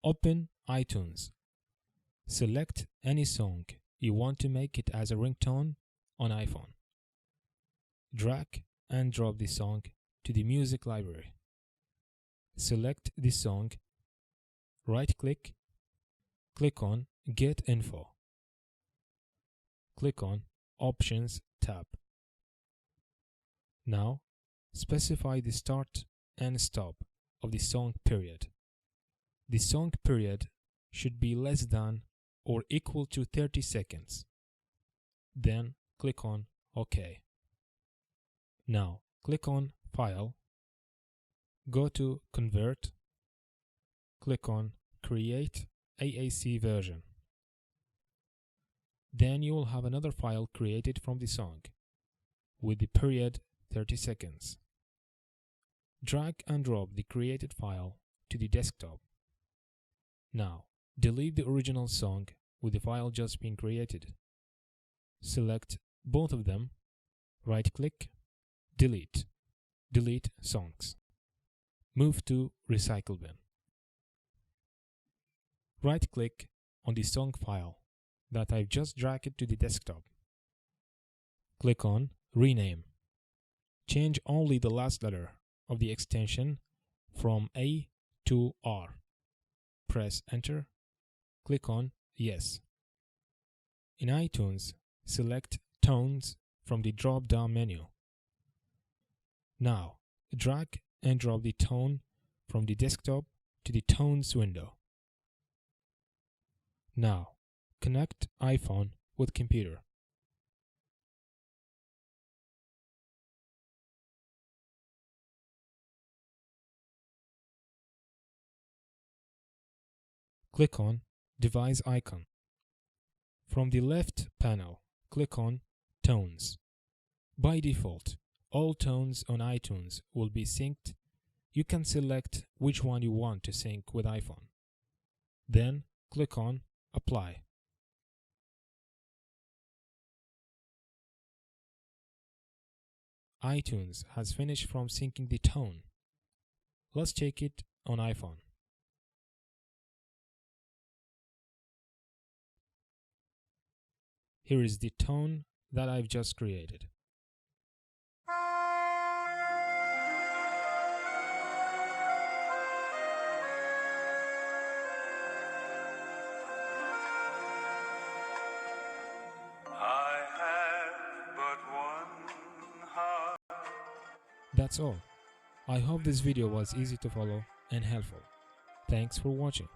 Open iTunes. Select any song you want to make it as a ringtone on iPhone. Drag and drop the song to the music library. Select the song, right-click, click on Get Info. Click on Options tab. Now, specify the start and stop of the song period. The song period should be less than or equal to 30 seconds. Then click on OK. Now click on File, go to Convert, click on Create AAC version. Then you will have another file created from the song with the period 30 seconds. Drag and drop the created file to the desktop. Now, delete the original song with the file just being created. Select both of them, right-click, delete, delete songs. Move to Recycle bin. Right-click on the song file that I've just dragged to the desktop. Click on Rename. Change only the last letter of the extension from A to R. Press Enter. Click on Yes. In iTunes, select Tones from the drop-down menu. Now, drag and drop the tone from the desktop to the Tones window. Now, connect iPhone with computer. Click on Device icon. From the left panel, click on Tones. By default, all tones on iTunes will be synced. You can select which one you want to sync with iPhone. Then click on Apply. iTunes has finished from syncing the tone. Let's check it on iPhone. Here is the tone that I've just created. That's all. I hope this video was easy to follow and helpful. Thanks for watching.